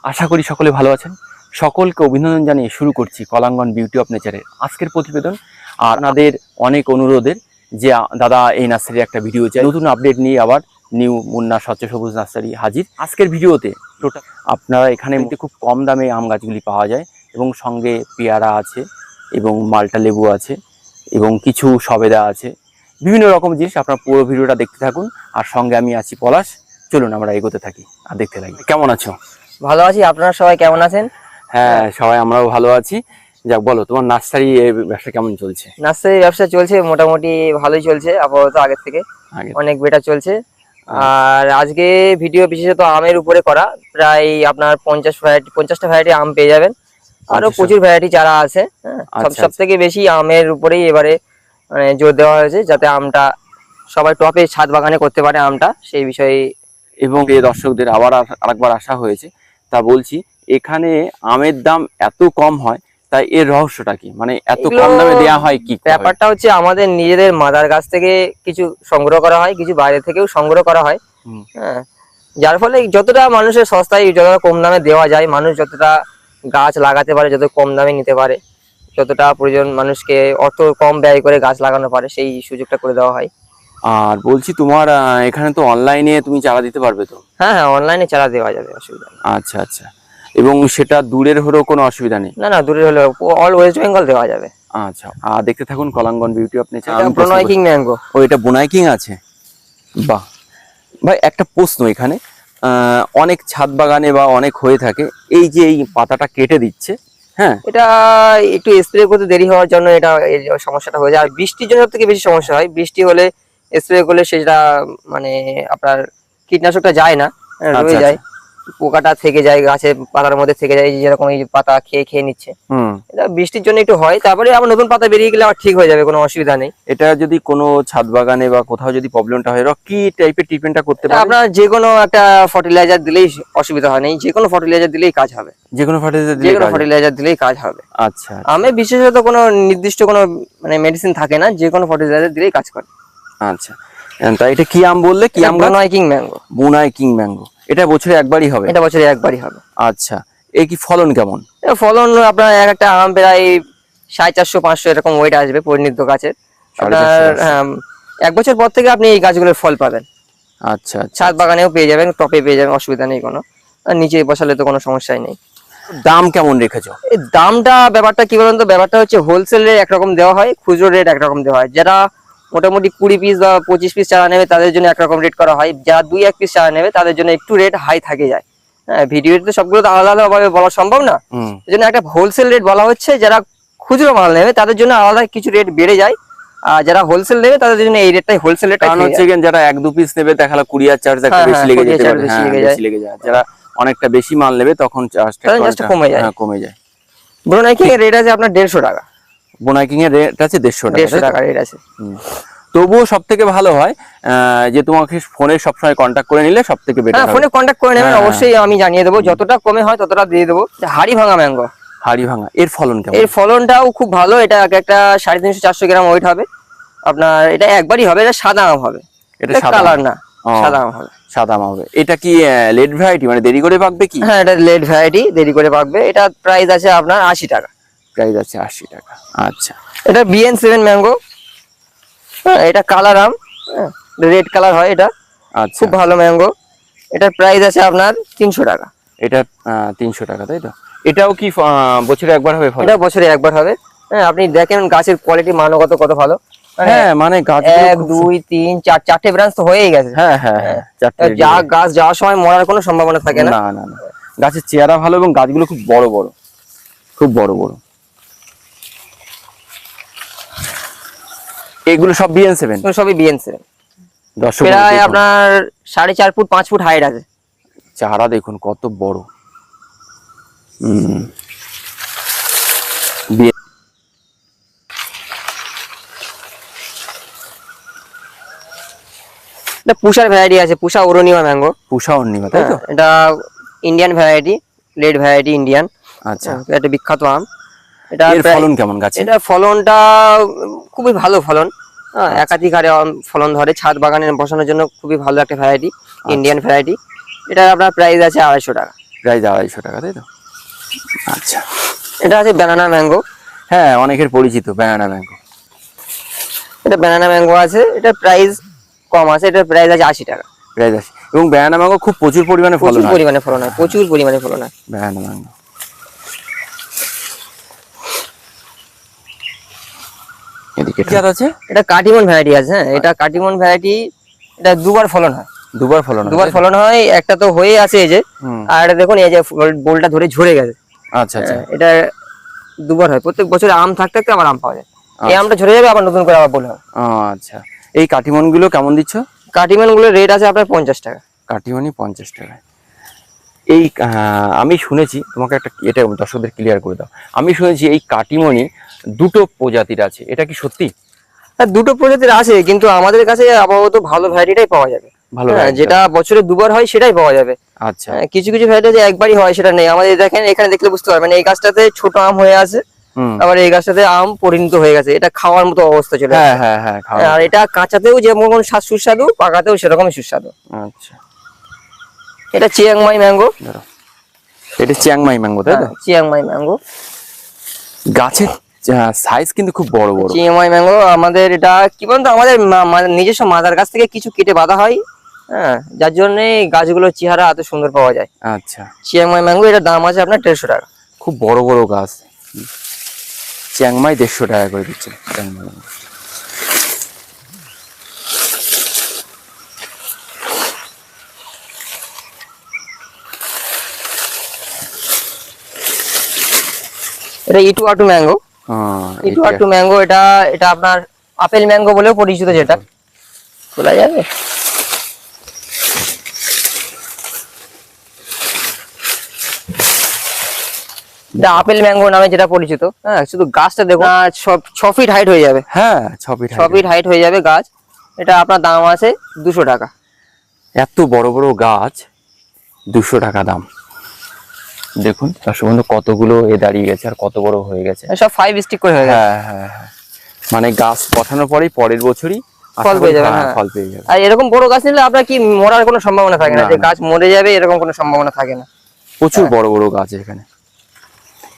আশা করি সকলে ভালো আছেন। সকলকে অভিনন্দন জানিয়ে শুরু করছি কলাঙ্গন বিউটি অফ নেচারের আজকের প্রতিবেদন। আর আপনাদের অনেক অনুরোধের যে দাদা এই নার্সারির একটা ভিডিও চাই, নতুন আপডেট নিয়ে আবার নিউ মুন্না স্বচ্ছ সবুজ নার্সারি হাজির। আজকের ভিডিওতে টোটাল আপনারা এখানে খুব কম দামে আম গাছগুলি পাওয়া যায় এবং সঙ্গে পেয়ারা আছে এবং মাল্টা লেবু আছে এবং কিছু সবেদা আছে, বিভিন্ন রকম জিনিস। আপনারা পুরো ভিডিওটা দেখতে থাকুন আর সঙ্গে আমি আছি পলাশ। চলুন আমরা এগোতে থাকি আর দেখতে লাগি। কেমন আছো? ভালো আছি, আপনারা সবাই কেমন আছেন? হ্যাঁ, সবাই আমরাও ভালো আছি। যাক, বলো তোমার নার্সারি ব্যবসা কেমন চলছে? নার্সারি ব্যবসা চলছে মোটামুটি ভালোই চলছে, আপাতত আগের থেকে অনেক বেটার চলছে। আর আজকে ভিডিও বিশেষত আমের উপরে করা, প্রায় আপনার 50টা ভ্যারাইটি আম পেয়ে যাবেন। আরো প্রচুর ভ্যারাইটি চারা আছে। সব থেকে বেশি আমের উপরেই এবারে মানে জোর দেওয়া হয়েছে, যাতে আমটা সবাই টপে ছাদ বাগানে করতে পারে আমটা, সেই বিষয়ে। এবং এই দর্শকদের আবার আরেকবার আসা হয়েছে, তা বলছি এখানে আমের দাম এত কম হয়, তাই এর রহস্যটা কি? মানে এত কম দামে দেওয়া হয় কি? ব্যাপারটা হচ্ছে আমাদের নিজেদের মাদার গাছ থেকে কিছু সংগ্রহ করা হয়, কিছু বাইরে থেকেও সংগ্রহ করা হয়। হ্যাঁ, যার ফলে যতটা মানুষের সস্তায় যতটা কম দামে দেওয়া যায়, মানুষ যতটা গাছ লাগাতে পারে, যত কম দামে নিতে পারে, যতটা প্রয়োজন মানুষকে অর্থ কম ব্যয় করে গাছ লাগানো পারে, সেই সুযোগটা করে দেওয়া হয়। আর বলছি তোমার এখানে তো অনলাইনে তুমি চারা দিতে পারবে তো? হ্যাঁ হ্যাঁ, অনলাইনে চারা দেওয়া যাবে, অসুবিধা নেই। আচ্ছা আচ্ছা, এবং সেটা দূরের হলেও কোনো অসুবিধা নেই? না না, দূরের হলে অল ওয়েস্ট বেঙ্গল দেওয়া যাবে। আচ্ছা, আর দেখতে থাকুন কলাঙ্গন beauty of nature. Brunei king mango. ও, এটা ব্রুনাই কিং আছে? বাহ ভাই, একটা প্রশ্ন এখানে, অনেক ছাদ বাগানে বা অনেক হয়ে থাকে এই যে এই পাতাটা কেটে দিচ্ছে, হ্যাঁ, এটা একটু স্প্রে করতে দেরি হওয়ার জন্য এটা এই সমস্যাটা হয়ে যায়। আর বৃষ্টির জন্য সব থেকে বেশি সমস্যা হয়। বৃষ্টি হলে স্প্রে করলে সেটা মানে আপনার কীটনাশকটা যায় না, রয়ে যায়, পোকাটা থেকে যায় গাছের পাতার মধ্যে থেকে যায়, যেরকম এই পাতা খেয়ে নিচ্ছে। এটা বৃষ্টির জন্য একটু হয়, তারপরে আবার নতুন পাতা বেরিয়ে গেলে আবার ঠিক হয়ে যাবে, কোনো অসুবিধা নেই। এটা যদি কোনো ছাদ বাগানে বা কোথাও যদি প্রবলেমটা হয়, কি টাইপের ট্রিটমেন্টটা করতে পারে? আপনার যে কোনো একটা ফার্টিলাইজার দিলেই অসুবিধা হয় না, যে কোনো ফার্টিলাইজার দিলেই কাজ হবে। যে কোনো ফার্টিলাইজার দিলেই কাজ হবে। আচ্ছা, আমি বিশেষত কোনো নির্দিষ্ট কোনো মানে মেডিসিন থাকে না, যে কোনো ফার্টিলাইজার দিলেই কাজ করে। আচ্ছা, তাই এটা কি আম বললে? কি আম? Brunei king mango. Brunei king mango. এটা বছরে একবারই হবে? এটা বছরে একবারই হবে। আচ্ছা, এই কি ফলন কেমন? ফলন আপনার একটা আম প্রায় 450-500 এরকম ওয়েট আসবে পরিণত গাছের। আপনার 1 বছর পর থেকে আপনি এই গাছগুলোর ফল পাবেন। আচ্ছা, ছাদ বাগানেও পেয়ে যাবেন, টপে পেয়ে যাবেন, অসুবিধা নেই কোনো। আর নিচে বসালে তো কোনো সমস্যাই নেই। দাম কেমন রেখেছো? এই দামটা ব্যাপারটা কি বলুন তো, ব্যাপারটা হচ্ছে হোলসেল রেট একরকম দেওয়া হয়, খুচরো রেট একরকম দেওয়া হয়। যারা মোটামুটি 20 পিস বা 25 পিস চারা নেবে তাদের জন্য একরকম রেট করা হয়, যারা 2-1 পিস চারা নেবে তাদের জন্য একটু রেট হাই থাকে যায়। হ্যাঁ, ভিডিওতে সবগুলো তো আলাদা আলাদা ভাবে বলা সম্ভব না, এই জন্য একটা হোলসেল রেট বলা হচ্ছে। যারা খুচরো মাল নেবে তাদের জন্য আলাদা কিছু রেট বেড়ে যায়, আর যারা হোলসেল নেবে তাদের জন্য এই রেটটাই হোলসেল রেট। কারণ হচ্ছে যারা 1-2 পিস নেবে দেখালো কুরিয়ার চার্জ একটা বেশি লেগে যেতে পারে, বেশি লেগে যায়। যারা অনেকটা বেশি মাল নেবে তখন চার্জটা কমে যায়। ব্রুনাই কিং এর রেট আছে আপনার 150 টাকা। ব্রুনাই কিং এর রেট আছে 150 টাকা রেট আছে। তবুও সব থেকে ভালো হয় যে তোমাকে ফোনে সবসময় কন্ট্যাক্ট করে নিলে সব থেকে বেটার। হ্যাঁ, ফোনে কন্ট্যাক্ট করে নেবেন, অবশ্যই আমি জানিয়ে দেবো, যতটা কমে হয় ততটা দিয়ে দেবো। হাড়ি ভাঙা ম্যাঙ্গো। হাড়ি ভাঙা, এর ফলন কেমন? এর ফলনটাও খুব ভালো। এটা একটা 350-400 গ্রাম ওয়েট হবে আপনার। এটা একবারই হবে, এটা সাদা আম হবে, এটা কালার না, সাদা আম হবে। সাদা আম হবে। এটা কি লেট ভ্যারাইটি, মানে দেরি করে পাকবে কি? হ্যাঁ, এটা লেট ভ্যারাইটি, দেরি করে পাকবে। এটা প্রাইস আছে আপনার 80 টাকা। প্রাইস আছে 80 টাকা। আচ্ছা, এটা BN7 ম্যাঙ্গো। হ্যাঁ, এটা কালার আম, রেড কালার হয় এটা। আচ্ছা, খুব ভালো ম্যাঙ্গো। এটার প্রাইস আছে আপনার 300 টাকা। এটা 300 টাকা, তাই তো? এটাও কি বছরে একবার হবে ফল? এটা বছরে একবার হবে। হ্যাঁ, আপনি দেখেন গাছের কোয়ালিটি মানগত কত ভালো। হ্যাঁ, মানে গাছ 1 2 3 4 চারটে ব্রাঞ্চ তো হয়েই গেছে। হ্যাঁ হ্যাঁ হ্যাঁ, যা গাছ যাওয়ার সময় মরার কোনো সম্ভাবনা থাকে না। না না না, গাছের চেহারা ভালো এবং গাছগুলো খুব বড় বড়, খুব বড় বড়। এগুলো সব BN7? সবই BN7। দর্শক, প্রায় আপনার 4.5 ফুট 5 ফুট হাইট আছে। চেহারা দেখুন কত বড়। পুষার ভ্যারাইটি আছে, পুষা অরুণিমা ম্যাঙ্গো। পুষা অরুণিমা, তাই তো? এটা Indian variety, red variety Indian. আচ্ছা, এটা বিখ্যাত আম। এটা এর ফলন কেমন গাছে? এটা ফলনটা খুবই ভালো ফলন। একাধিক হারে ফলন ধরে, ছাদ বাগানে বসানোর জন্য খুবই ভালো একটা ভ্যারাইটি, ইন্ডিয়ান ভ্যারাইটি। এটা আপনার প্রাইস আছে 250 টাকা। প্রাইস 250 টাকা, তাই তো? আচ্ছা, এটা আছে ব্যানানা ম্যাঙ্গো। হ্যাঁ অনেকের পরিচিত ব্যানানা ম্যাঙ্গো। এটা ব্যানানা ম্যাঙ্গো আছে, এটা প্রাইস কম আছে, এটা প্রাইস আছে 80 টাকা। প্রাইস আছে, এবং ব্যানানা ম্যাঙ্গো খুব প্রচুর পরিমাণে ফলন প্রচুর হয়। পরিমাণে ফলন হয়, প্রচুর পরিমাণে ফলন হয় ব্যানানা ম্যাঙ্গো। এদিকে জাত আছে, এটা কাটিমন ভ্যারাইটি আছে। হ্যাঁ, এটা কাটিমন ভ্যারাইটি, এটা দুবার ফলন হয়। দুবার ফলন হয়, দুবার ফলন হয়, একটা তো হয়ে আছে এই যে, হুম। আর এটা দেখুন এই যে বোলটা ধরে ঝরে গেছে। আচ্ছা আচ্ছা, হ্যাঁ, এটা দুবার হয়, প্রত্যেক বছর আম থাকতে থাকতে আবার আম পাওয়া যায়। এই আমটা ঝরে যাবে, আবার নতুন করে আবার বোল হয়। আচ্ছা, এই কাটিমন গুলো কেমন দিচ্ছ? কাটিমন গুলোর রেট আছে আপনার 50 টাকা। কাটিমনি 50 টাকা। এই আমি শুনেছি, তোমাকে একটা এটা দর্শকদের ক্লিয়ার করে দাও, আমি শুনেছি এই কাটিমনি দুটো প্রজাতির আছে, এটা কি সত্যি? হ্যাঁ, দুটো প্রজাতির আছে, কিন্তু আমাদের কাছে আপাতত ভালো ভ্যারাইটিটাই পাওয়া যাবে। ভালো হ্যাঁ, variety যেটা বছরে দুবার হয় সেটাই পাওয়া যাবে। আচ্ছা, কিছু কিছু ভ্যারাইটি যে একবারই হয় সেটা নেই আমাদের। দেখেন এখানে দেখলে বুঝতে পারবেন, এই গাছটাতে ছোট আম হয়ে আছে, হুম, আবার এই গাছটাতে আম পরিণত হয়ে গেছে, এটা খাওয়ার মতো অবস্থা চলে হ্যাঁ আসছে। হ্যাঁ হ্যাঁ, খাওয়া আর এটা কাঁচাতেও যেমন সুস্বাদু, পাকাতেও সেরকমই সুস্বাদু। আচ্ছা, এটা চিয়াংমাই ম্যাঙ্গো। ধরো, এটা চিয়াংমাই ম্যাঙ্গো, তাই তো? চিয়াংমাই ম্যাঙ্গো গাছের সাইজ কিন্তু খুব বড় বড়। চিয়াংমাই ম্যাঙ্গো আমাদের এটা কি বলতো, আমাদের নিজস্ব মাদার গাছ থেকে কিছু কেটে বাঁধা হয়। হ্যাঁ, যার জন্য গাছগুলোর চেহারা এত সুন্দর পাওয়া যায়। আচ্ছা, চিয়াংমাই ম্যাঙ্গো, এটার দাম আছে আপনার 150 টাকা। খুব বড় বড় গাছ। চিয়াংমাই 150 টাকা করে দিচ্ছে চিয়াংমাই ম্যাঙ্গো। এটা ইটুয়াটু ম্যাঙ্গো। এটা ইটুয়াটু ম্যাঙ্গো, এটা এটা আপনার আপেল ম্যাঙ্গো বলেও পরিচিত। যেটা খোলা যাবে, এটা আপেল ম্যাঙ্গো নামে যেটা পরিচিত। হ্যাঁ, শুধু গাছটা দেখুন, 6 ফিট হাইট হয়ে যাবে। হ্যাঁ 6 ফিট 6 ফিট হাইট হয়ে যাবে গাছ। এটা আপনার দাম আছে 200 টাকা। এত বড় বড় গাছ 200 টাকা দাম। দেখুন দর্শক বন্ধু, কতগুলো দাঁড়িয়ে গেছে আর কত বড় হয়ে গেছে। সব 5 স্টিক করে হয়ে গেছে। হ্যাঁ হ্যাঁ হ্যাঁ, মানে গাছ পাঠানোর পরেই পরের বছরই ফল পেয়ে যাবেন। হ্যাঁ, হ্যাঁ, ফল পেয়ে যাবে। আর এরকম বড় গাছ নিলে আপনার কি মরার কোনো সম্ভাবনা থাকে না, না, যে না। গাছ মরে যাবে এরকম কোনো সম্ভাবনা থাকে না। প্রচুর বড় বড় গাছ এখানে।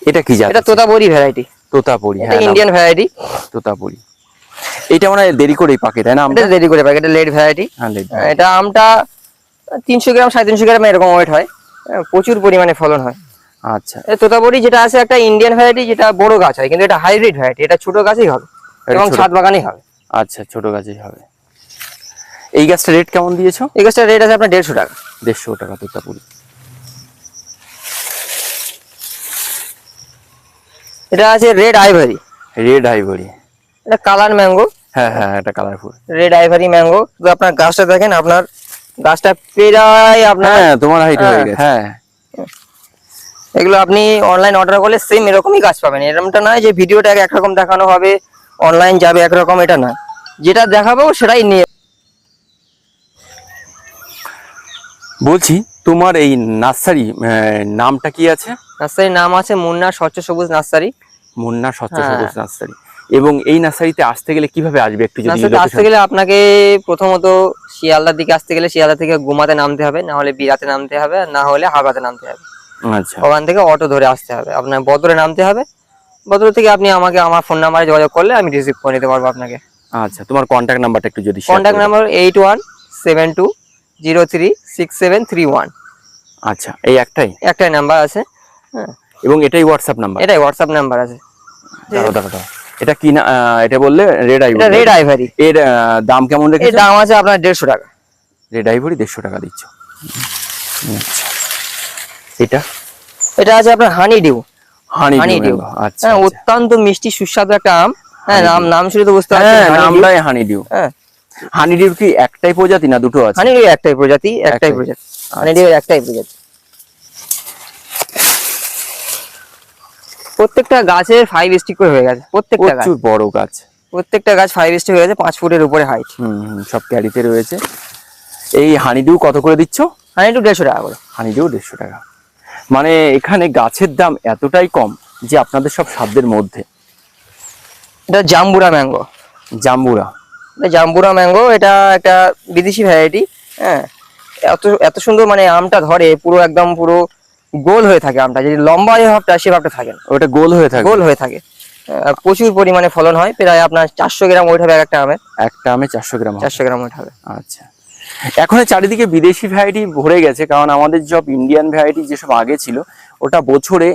এটা কি জাত? এটা তোতাপুরি ভ্যারাইটি। তোতাপুরি, এটা হ্যাঁ, ইন্ডিয়ান ভ্যারাইটি। তোতাপুরি। এটা মানে দেরি করেই পাকে, তাই না? আমটা এটা দেরি করে পাকে, এটা লেট ভ্যারাইটি। হ্যাঁ, late। এটা আমটা 300 গ্রাম 350 গ্রাম এরকম ওয়েট হয়। প্রচুর পরিমাণে ফলন হয়। আচ্ছা, এই তোতাপুরি যেটা আছে একটা ইন্ডিয়ান ভ্যারাইটি, যেটা বড় গাছ হয়, কিন্তু এটা হাইব্রিড ভ্যারাইটি। এটা ছোট গাছই হবে এটা এবং ছোট। ছাদ বাগানেই হবে। আচ্ছা, ছোট গাছই হবে। এই গাছটা রেট কেমন দিয়েছো? এই গাছটার রেট আছে আপনার 150 টাকা। 150 টাকা তোতাপুরি। এটা আছে রেড আইভারি। রেড আইভরি, এটা কালার ম্যাঙ্গো। হ্যাঁ হ্যাঁ, এটা কালারফুল। Red ivory mango. তো আপনার গাছটা দেখেন, আপনার গাছটা প্রায় আপনার, হ্যাঁ তোমার হাইট হয়ে হ্যাঁ। গেছে। হ্যাঁ, এগুলো আপনি অনলাইন অর্ডার করলে সেম এরকমই গাছ পাবেন। এরকমটা নয় যে ভিডিওটা একরকম দেখানো হবে, অনলাইন যাবে একরকম, এটা না। যেটা দেখাবো সেটাই নিয়ে। বলছি তোমার এই নার্সারি নামটা কি আছে? নার্সারির নাম আছে মুন্না স্বচ্ছ সবুজ নার্সারি। মুন্না স্বচ্ছ হ্যাঁ। সবুজ নার্সারি। এবং এই নার্সারিতে আসতে গেলে কিভাবে আসবে একটু যদি নার্সারিতে আসতে location- গেলে আপনাকে প্রথমত শিয়ালদার দিকে আসতে গেলে শিয়ালদা থেকে গুমাতে নামতে হবে, না হলে বিরাতে নামতে হবে, না হলে হাওড়াতে নামতে হবে। আচ্ছা, ওখান থেকে অটো ধরে আসতে হবে, আপনার বদরে নামতে হবে। বদর থেকে আপনি আমাকে আমার ফোন নাম্বারে যোগাযোগ করলে আমি রিসিভ করে নিতে পারবো আপনাকে। আচ্ছা, তোমার কন্ট্যাক্ট নাম্বারটা একটু যদি share কন্ট্যাক্ট করে দাও। নাম্বার 8172036731। আচ্ছা, এই একটাই? একটাই নাম্বার আছে। হ্যাঁ, এবং এটাই হোয়াটসঅ্যাপ নাম্বার? এটাই হোয়াটসঅ্যাপ নাম্বার আছে। দাঁড়াও দাঁড়াও দাঁড়াও। এটা কি না, এটা বললে রেড আইভরি। এটা রেড আইভারি। এর দাম কেমন এর রেখেছো? দাম আছে আপনার 150 টাকা। রেড আইভরি 150 টাকা দিচ্ছ। আচ্ছা, এটা এটা আছে আপনার হানি ডিউ। হানি হানি ডিউ। ডিউ, আচ্ছা, হ্যাঁ, আচ্ছা। অত্যন্ত মিষ্টি সুস্বাদু একটা আম। হ্যাঁ, Honey নাম dew। নাম শুনে তো বুঝতে হ্যাঁ, পারছেন। নামটাই হানি ডিউ। হ্যাঁ, হানি ডিউ কি একটাই প্রজাতি না দুটো আছে? হানি ডিউ একটাই প্রজাতি, একটাই একটাই। প্রজাতি। আচ্ছা। হানি ডিউ একটাই প্রজাতি। প্রত্যেকটা গাছের 5 স্টিক করে হয়ে গেছে। প্রত্যেকটা গাছ, প্রচুর বড় গাছ। প্রত্যেকটা গাছ 5 স্টিক হয়ে গেছে, 5 ফুটের উপরে হাইট। সব ক্যারিতে রয়েছে। এই হানি ডিউ কত করে দিচ্ছ? হানি ডিউ 150 টাকা করে। হানি ডিউ 150 টাকা। মানে এখানে গাছের দাম এতটাই কম যে আপনাদের সব সাধ্যের মধ্যে। এটা জাম্বুরা ম্যাঙ্গো। জাম্বুরা, এটা জাম্বুরা ম্যাঙ্গো, এটা একটা বিদেশি ভ্যারাইটি। হ্যাঁ, এত এত সুন্দর মানে আমটা ধরে পুরো একদম পুরো গোল হয়ে থাকে আমটা, যদি লম্বা যে ভাবটা সে ভাবটা থাকে না, ওটা গোল হয়ে থাকে। গোল হয়ে থাকে। প্রচুর পরিমাণে ফলন হয়, প্রায় আপনার 400 গ্রাম ওয়েট হবে একটা আমের। একটা আমে 400 গ্রাম হবে। 400 গ্রাম ওয়েট হবে। আচ্ছা, এখন চারিদিকে বিদেশি ভ্যারাইটি ভরে গেছে, কারণ আমাদের সব ইন্ডিয়ান ভ্যারাইটি যেসব আগে ছিল ওটা বছরে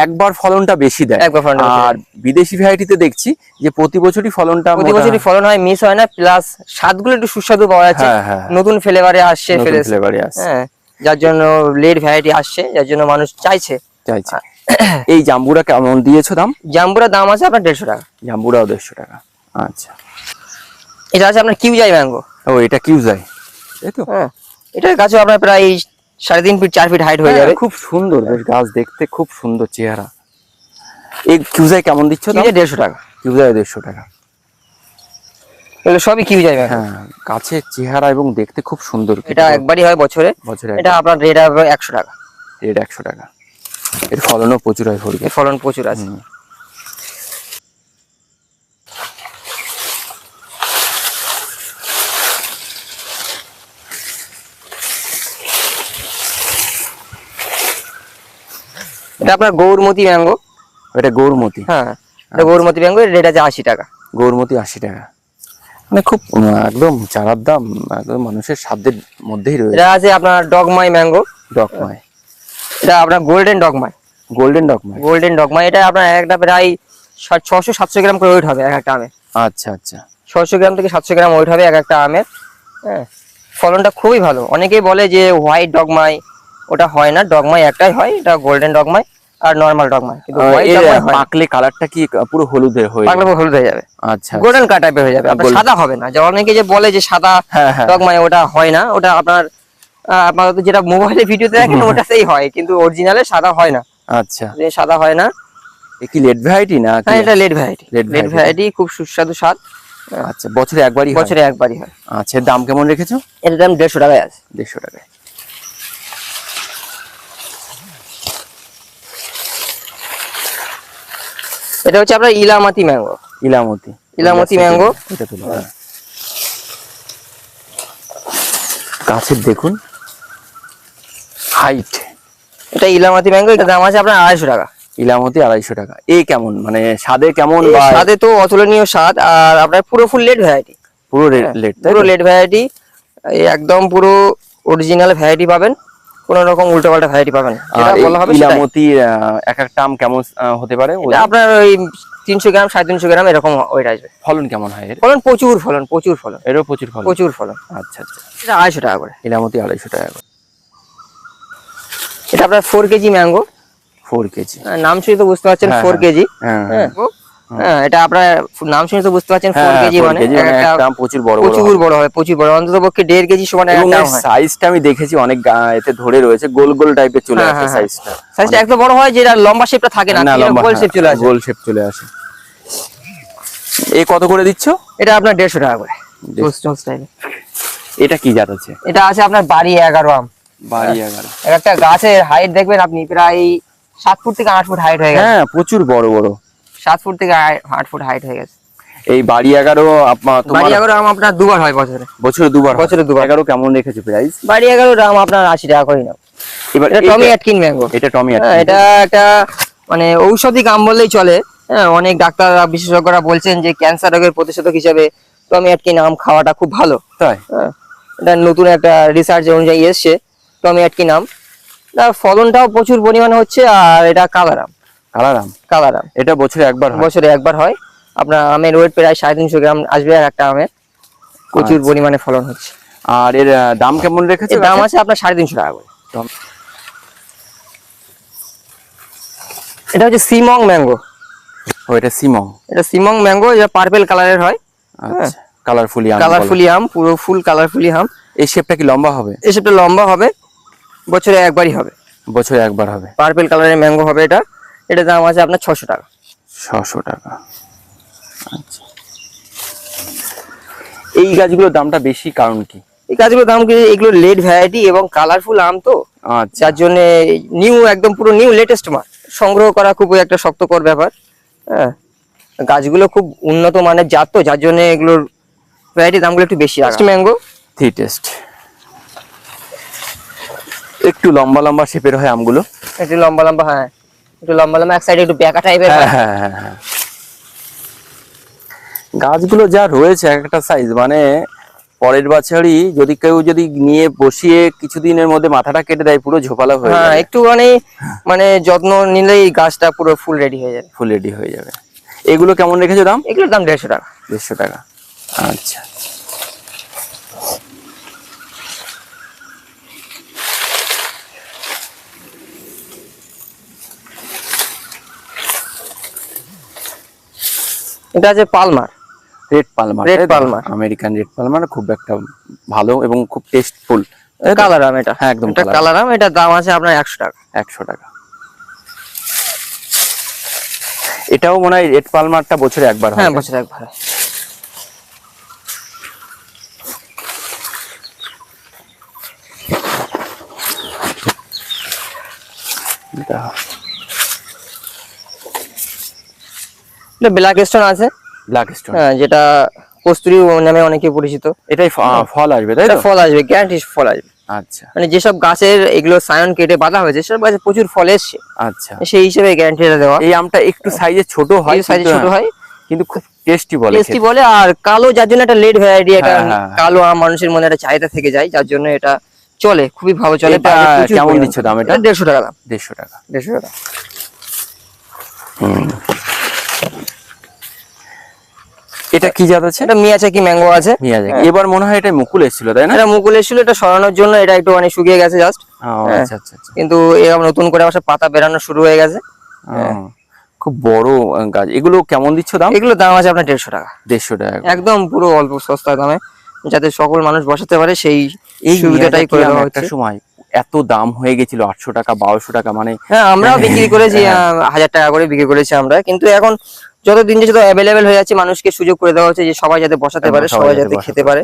একবার ফলনটা বেশি দেয়, একবার ফলনটা বেশি আর বিদেশি ভ্যারাইটিতে দেখছি যে প্রতি বছরই ফলনটা প্রতি বছরই ফলন হয়, মিস হয় না, প্লাস স্বাদগুলো একটু সুস্বাদু পাওয়া যাচ্ছে। হ্যাঁ, হ্যাঁ, নতুন ফ্লেভারে আসছে, ফ্লেভারে আসছে। হ্যাঁ, যার জন্য লেট ভ্যারাইটি আসছে, যার জন্য মানুষ চাইছে। এই জাম্বুরা কেমন দিয়েছো দাম? জাম্বুরা দাম আছে আপনার 150 টাকা। জাম্বুরাও 150 টাকা। আচ্ছা, এটা আছে আপনার কিউজাই ম্যাঙ্গো। ও এটা কিউজাই, তাই তো? হ্যাঁ, এটার গাছে আপনার প্রায় 3.5 ফিট 4 ফিট হাইট হয়ে যাবে। খুব সুন্দর বেশ, গাছ দেখতে খুব সুন্দর চেহারা। এই কিউজাই কেমন দিচ্ছ দাম? 150 টাকা। কিউজাই 150 টাকা। এগুলো সবই কিউজাই ম্যাঙ্গো। হ্যাঁ, গাছের চেহারা এবং দেখতে খুব সুন্দর। এটা একবারই হয় বছরে। এটা আপনার রেট হবে 100 টাকা। রেট 100 টাকা। এর ফলনও প্রচুর হয়, এর ফলন প্রচুর আছে। এটা আপনার গৌরমতি ম্যাঙ্গো। এটা গৌরমতি? হ্যাঁ, এটা গৌরমতি ম্যাঙ্গো, এর রেট আছে 80 টাকা। গৌরমতি 80 টাকা, মানে খুব একদম চারার দাম একদম মানুষের সাধ্যের মধ্যেই রয়েছে। এটা আছে আপনার ডগমাই ম্যাঙ্গো। ডগমাই, এটা আপনার গোল্ডেন ডগমাই। গোল্ডেন ডগমাই, গোল্ডেন ডগমাই। এটা আপনার একটা প্রায় 600-700 গ্রাম করে ওয়েট হবে এক একটা আমে। আচ্ছা আচ্ছা, 600 গ্রাম থেকে 700 গ্রাম ওয়েট হবে এক একটা আমের। হ্যাঁ, ফলনটা খুবই ভালো। অনেকেই বলে যে হোয়াইট ডগমাই, ওটা হয় না, ডগমাই একটাই হয়, এটা গোল্ডেন ডগমাই আর নরমাল ডগমাই। কিন্তু হোয়াইট ডগমাই হয়। পাকলে কালারটা কি পুরো হলুদের হয়ে পাকলে হলুদ হয়ে যাবে। আচ্ছা, গোল্ডেন কালার টাইপের হয়ে যাবে, আপনার সাদা হবে না। যে অনেকে যে বলে যে সাদা ডগমাই, ওটা হয় না, ওটা আপনার আপাতত যেটা মোবাইলে ভিডিওতে দেখেন ওটাতেই হয়, কিন্তু অরিজিনালে সাদা হয় না। আচ্ছা, সাদা হয় না। এ কি লেট ভ্যারাইটি না? হ্যাঁ, এটা লেট ভ্যারাইটি। লেট ভ্যারাইটি খুব সুস্বাদু স্বাদ। আচ্ছা, বছরে একবারই হয়? বছরে একবারই হয়। আচ্ছা, এর দাম কেমন রেখেছো? এটার দাম 150 টাকায় আছে। 150 টাকায়। এটা হচ্ছে আপনার ইলামাতি ম্যাঙ্গো। ইলামতি, ইলামতি ম্যাঙ্গো। এটা তো গাছের দেখুন হাইট। এটা ইলামাতি ম্যাঙ্গো, এটা দাম আছে আপনার 250 টাকা। ইলামতি 250 টাকা। এই কেমন, মানে স্বাদে কেমন? স্বাদে তো অতুলনীয় স্বাদ, আর আপনার পুরো ফুল লেট ভ্যারাইটি। পুরো লেট, পুরো লেট ভ্যারাইটি, একদম পুরো অরিজিনাল ভ্যারাইটি পাবেন, কোন রকম উল্টোপাল্টা ভ্যারাইটি পাবেন না। যেটা বলা হবে ইলামতি এক একটা আম কেমন হতে পারে? এটা আপনার ওই 300 গ্রাম 350 গ্রাম এরকম ওয়েট আসবে। ফলন কেমন হয় এর? ফলন প্রচুর, ফলন প্রচুর, ফলন এরও প্রচুর ফলন? প্রচুর ফলন। আচ্ছা আচ্ছা, এটা 250 টাকা করে। ইলামতি 250 টাকা করে। এটা আপনার 4 কেজি ম্যাঙ্গো। 4 কেজি, নাম শুনে তো বুঝতে পারছেন 4 কেজি। হ্যাঁ, এটা আপনার নাম শুনে তো বুঝতে পারছেন 4 কেজি মানে একটা প্রচুর বড় হয়, প্রচুর বড়, অন্ততপক্ষে 1.5 কেজি সমান একটা হয়। সাইজটা আমি দেখেছি অনেক এতে ধরে রয়েছে, গোল গোল টাইপের চলে আসে সাইজটা। সাইজটা এত বড় হয় যেটা লম্বা শেপটা থাকে না, গোল শেপ চলে আসে। গোল শেপ চলে আসে। এই কত করে দিচ্ছ? এটা আপনার 150 টাকা করে। এটা কি জাত আছে? এটা আছে আপনার বাড়ি 11 আম। বাড়ি 11। একটা গাছের হাইট দেখবেন আপনি প্রায় 7 ফুট থেকে 8 ফুট হাইট হয়ে গেছে। হ্যাঁ, প্রচুর বড় বড়, 7 ফুট থেকে 8 ফুট হাইট হয়ে গেছে। এই বাড়ি 11 বাড়ি 11 আম আপনার দুবার হয় বছরে। বছরে দুবার? বছরে দুবার। 11 কেমন রেখেছো প্রাইস? বাড়ি 11 আম আপনার 80 টাকা করে নাও। এবার এটা টমি অ্যাটকিন ম্যাঙ্গো। এটা টমি অ্যাটকিন, এটা একটা মানে ঔষধি আম বললেই চলে। হ্যাঁ, অনেক ডাক্তার বিশেষজ্ঞরা বলছেন যে ক্যান্সার রোগের প্রতিষেধক হিসেবে টমি অ্যাটকিন আম খাওয়াটা খুব ভালো। তাই? হ্যাঁ, এটা নতুন একটা রিসার্চ অনুযায়ী এসছে টমি অ্যাটকিন আম। ফলনটাও প্রচুর পরিমাণে হচ্ছে, আর এটা কালার আম। কালার আম এটা বছরে একবার হয়? বছরে একবার হয়। আপনার আমের ওয়েট প্রায় 350 গ্রাম আসবে আর একটা আমের, প্রচুর পরিমাণে ফলন হচ্ছে। আর এর দাম কেমন রেখেছো? দাম আছে আপনার 350 টাকা করে। এটা হচ্ছে সিমং ম্যাঙ্গো। ও, এটা সিমং। এটা সিমং ম্যাঙ্গো, এটা পার্পল কালারের হয়। আচ্ছা, কালারফুলি আম। কালারফুলি আম, পুরো ফুল কালারফুলি আম। এই শেপটা কি লম্বা হবে? এই শেপটা লম্বা হবে, বছরে একবারই হবে। বছরে একবার হবে। পার্পল কালারের ম্যাঙ্গো হবে এটা। এটা দাম আছে আপনার 600 টাকা। 600 টাকা। আচ্ছা, এই গাছগুলোর দামটা বেশি কারণ কি? এই গাছগুলোর দাম কি, এগুলো লেট ভ্যারাইটি এবং কালারফুল আম তো, যার জন্য নিউ, একদম পুরো নিউ লেটেস্ট মাল সংগ্রহ করা খুবই একটা শক্তকর ব্যাপার। হ্যাঁ, গাছগুলো খুব উন্নত মানের জাত তো, যার জন্য এগুলোর ভ্যারাইটি দামগুলো একটু বেশি। ম্যাঙ্গো থ্রি টেস্ট, একটু লম্বা লম্বা শেপের হয় আমগুলো। একটু লম্বা লম্বা, হ্যাঁ একটু লম্বা লম্বা, এক সাইডে একটু বেঁকা টাইপের। হ্যাঁ, গাছগুলো যা রয়েছে এক একটা সাইজ, মানে পরের বছরই যদি কেউ যদি নিয়ে বসিয়ে কিছুদিনের মধ্যে মাথাটা কেটে দেয় পুরো ঝোপালা হয়ে হ্যাঁ যাবে। একটুখানি মানে যত্ন নিলেই গাছটা পুরো ফুল রেডি হয়ে যাবে। ফুল রেডি হয়ে যাবে। এগুলো কেমন রেখেছো দাম? এগুলোর দাম 150 টাকা। 150 টাকা, আচ্ছা। এটা আছে Palmer, red Palmer. Red Palmer, American red Palmer খুব একটা ভালো এবং খুব টেস্টফুল। কালার আম এটা। হ্যাঁ একদম এটা কালার আম, এটা দাম আছে আপনার 100 টাকা। 100 টাকা। এটাও মনে হয় রেড পালমারটা বছরে একবার হয়। হ্যাঁ বছরে একবার। এটা ব্ল্যাক স্টোন আছে, ব্ল্যাক স্টোন, হ্যাঁ যেটা কস্তুরী নামে অনেকে পরিচিত। এটাই ফল আসবে তাই এটা তো? ফল আসবে, গ্যারান্টি ফল আসবে। আচ্ছা মানে যেসব গাছের এগুলো সায়ন কেটে বাঁধা হয়েছে সেসব গাছে প্রচুর ফল এসছে, আচ্ছা। সেই হিসেবে গ্যারান্টিটা দেওয়া। এই আমটা একটু সাইজে ছোট হয়, সাইজে ছোট হয় কিন্তু খুব টেস্টি বলে টেস্টি বলে। আর কালো, যার জন্য একটা লেট ভ্যারাইটি, একটা হ্যাঁ। কালো আম মানুষের মনে একটা চাহিদা থেকে যায়, যার জন্য এটা চলে, খুবই ভালো চলে। এটা কেমন দিচ্ছ দাম? এটা 150 টাকা দাম। 150 টাকা। 150 টাকা। এটা কি জাত আছে? এটা মিয়াজাকি ম্যাঙ্গো আছে। মিয়াজাকি। এবার মনে হয় এটা মুকুল এসেছিল তাই না? এটা মুকুল এসেছিল, এটা সরানোর জন্য এটা একটু মানে শুকিয়ে গেছে জাস্ট। আচ্ছা আচ্ছা আচ্ছা। কিন্তু এরকম নতুন করে আবার পাতা বেরানো শুরু হয়ে গেছে। খুব বড় গাছ। এগুলো কেমন দিচ্ছ দাম? এগুলো দাম আছে আপনার 150 টাকা। 150 টাকা, একদম পুরো অল্প সস্তা দামে, যাতে সকল মানুষ বসাতে পারে সেই এই সুবিধাটাই করে দেওয়া একটা হচ্ছে। সময় এত দাম হয়ে গেছিল, 800 টাকা 1200 টাকা, মানে হ্যাঁ আমরাও বিক্রি করেছি 1000 টাকা করে বিক্রি করেছি আমরা। কিন্তু এখন যত দিন যাচ্ছে অ্যাভেলেবেল হয়ে যাচ্ছে, মানুষকে সুযোগ করে দেওয়া হচ্ছে যে সবাই যাতে বসাতে পারে, সবাই যাতে খেতে পারে।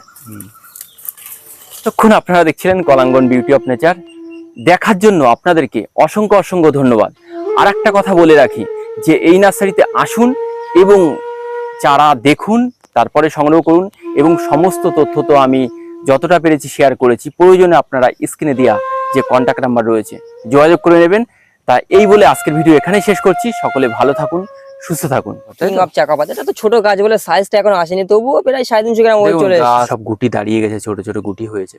তখন আপনারা দেখছিলেন কলাঙ্গন বিউটি অফ নেচার। দেখার জন্য আপনাদেরকে অসংখ্য অসংখ্য ধন্যবাদ। আর একটা কথা বলে রাখি যে এই নার্সারিতে আসুন এবং চারা দেখুন, তারপরে সংগ্রহ করুন, এবং সমস্ত তথ্য তো আমি যতটা পেরেছি শেয়ার করেছি। প্রয়োজনে আপনারা স্ক্রিনে দেওয়া যে কন্ট্যাক্ট নাম্বার রয়েছে যোগাযোগ করে নেবেন। তা এই বলে আজকের ভিডিও এখানেই শেষ করছি। সকলে ভালো থাকুন, সুস্থ থাকুন। কিং অফ চাকাপাত, এটা তো ছোট গাছ বলে সাইজটা এখন আসেনি, তবুও প্রায় 350 গ্রাম ওই চলে এসেছে। সব গুটি দাঁড়িয়ে গেছে, ছোট ছোট গুটি হয়েছে।